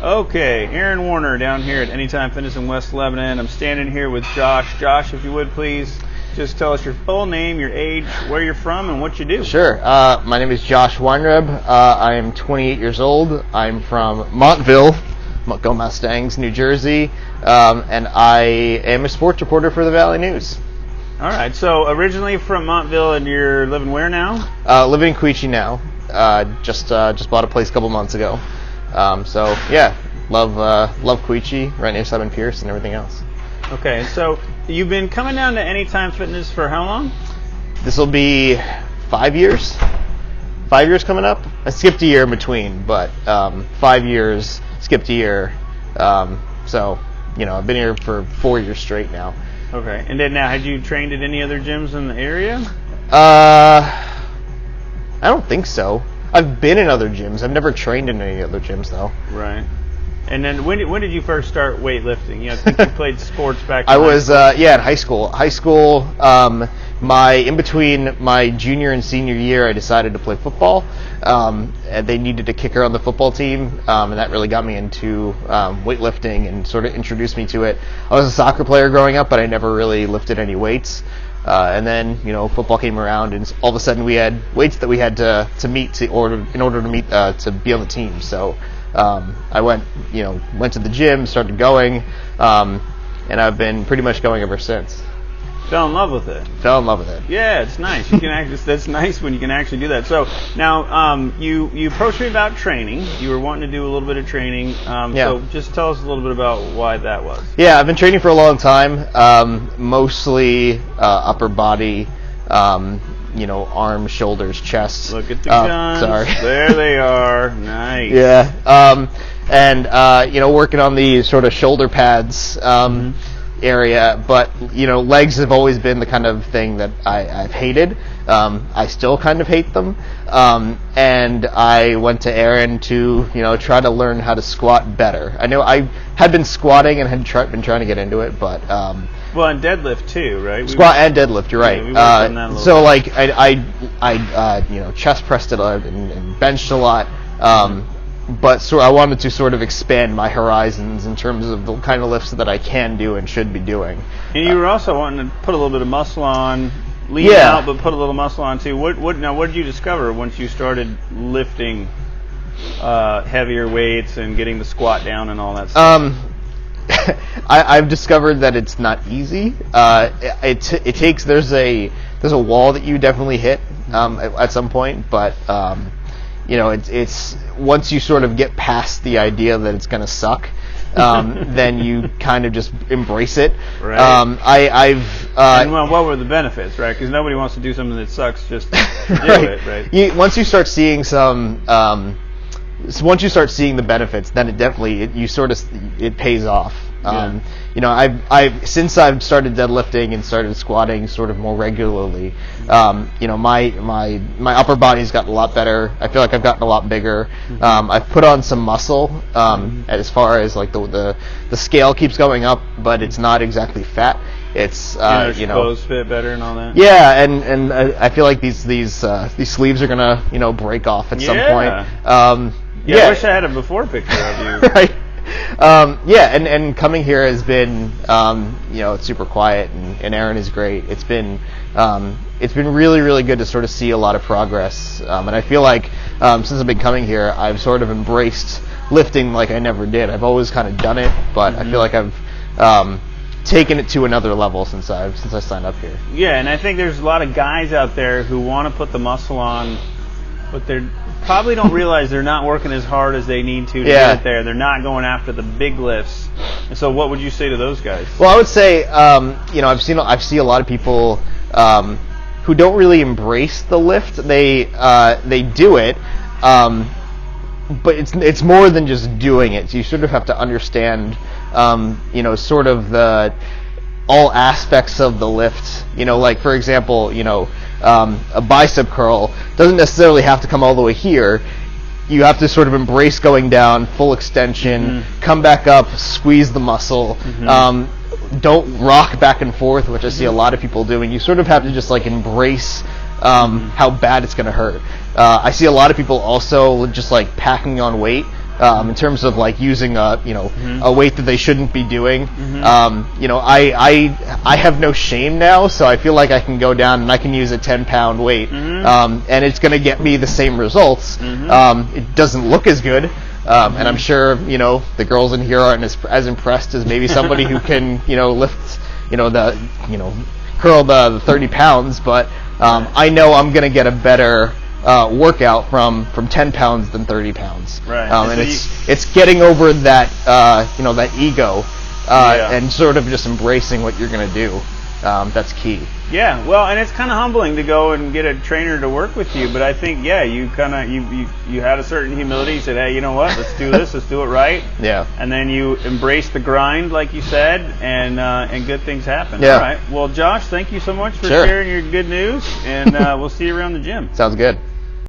Okay, Aaron Warner down here at Anytime Fitness in West Lebanon. I'm standing here with Josh. Josh, if you would please just tell us your full name, your age, where you're from, and what you do. Sure. My name is Josh Weinreb. I am 28 years old. I'm from Montville, Go Mustangs, New Jersey, and I am a sports reporter for the Valley News. All right, so originally from Montville, and you're living where now? Living in Quechee now. Just bought a place a couple months ago. So yeah, love Quechee, right near Simon Pierce and everything else. Okay, so you've been coming down to Anytime Fitness for how long? This will be 5 years. 5 years coming up. I skipped a year in between, but 5 years, skipped a year. So I've been here for 4 years straight now. Okay, and then now, had you trained at any other gyms in the area? I don't think so. I've been in other gyms. I've never trained in any other gyms though. Right. And then when did you first start weightlifting? I think you played sports back in I was in high school. In between my junior and senior year, I decided to play football. And they needed a kicker on the football team, and that really got me into weightlifting and sort of introduced me to it. I was a soccer player growing up, but I never really lifted any weights. And then football came around, and all of a sudden we had weights that we had to meet in order to be on the team. So I went to the gym, started going, and I've been pretty much going ever since. Fell in love with it. Fell in love with it. Yeah, it's nice. You can that's nice when you can actually do that. So now, you approached me about training. You were wanting to do a little bit of training. So just tell us a little bit about why that was. Yeah, I've been training for a long time. Mostly upper body. Arms, shoulders, chest. Look at the guns. Sorry. There they are. Nice. Yeah. Working on the sort of shoulder pads. Area, but legs have always been the kind of thing that I've hated. I still kind of hate them, and I went to Aaron to try to learn how to squat better. I know I had been squatting and had been trying to get into it, but well, and deadlift too, right? Squat and deadlift, you're right. Yeah, we worked on that a little bit. I chest pressed it and benched a lot. But I wanted to sort of expand my horizons in terms of the kind of lifts that I can do and should be doing. And you were also wanting to put a little bit of muscle on, lean out, but put a little muscle on too. What did you discover once you started lifting heavier weights and getting the squat down and all that stuff? I've discovered that it's not easy. It takes there's a wall that you definitely hit at some point, but it's once you sort of get past the idea that it's going to suck, then you kind of just embrace it. Right. What were the benefits, right? Because nobody wants to do something that sucks just to do it, right? Once you start seeing once you start seeing the benefits, then it pays off. Since I've started deadlifting and started squatting sort of more regularly, my upper body's gotten a lot better. I feel like I've gotten a lot bigger. I've put on some muscle, as far as like the scale keeps going up, but it's not exactly fat. It's clothes fit better and all that. Yeah, and I feel like these sleeves are gonna break off at some point. I wish I had a before picture of you. Right. And coming here has been, it's super quiet, and Aaron is great. It's been really, really good to sort of see a lot of progress. And I feel like since I've been coming here, I've sort of embraced lifting like I never did. I've always kind of done it, but I feel like I've taken it to another level since I signed up here. Yeah, and I think there's a lot of guys out there who want to put the muscle on, but they probably don't realize they're not working as hard as they need to get it there. They're not going after the big lifts. And so what would you say to those guys? Well, I would say, I've seen a lot of people who don't really embrace the lift. They do it, but it's more than just doing it. So you sort of have to understand, sort of all aspects of the lift. Like for example, a bicep curl doesn't necessarily have to come all the way here. You have to sort of embrace going down, full extension, come back up, squeeze the muscle. Don't rock back and forth, which I see a lot of people doing. You sort of have to just like embrace how bad it's going to hurt. I see a lot of people also just like packing on weight in terms of like using a weight that they shouldn't be doing. I have no shame now, so I feel like I can go down and I can use a 10-pound weight, and it's going to get me the same results. It doesn't look as good. And I'm sure, the girls in here aren't as impressed as maybe somebody who can, lift, curl the 30 pounds, but I know I'm going to get a better workout from 10 pounds than 30 pounds. Right. And it's getting over that, that ego, and sort of just embracing what you're going to do. That's key. Yeah, well, and it's kind of humbling to go and get a trainer to work with you, but I think, you kind of, you had a certain humility. You said, hey, you know what, let's do this, let's do it right. Yeah. And then you embrace the grind, like you said, and good things happen. Yeah. All right. Well, Josh, thank you so much for sharing your good news, and we'll see you around the gym. Sounds good.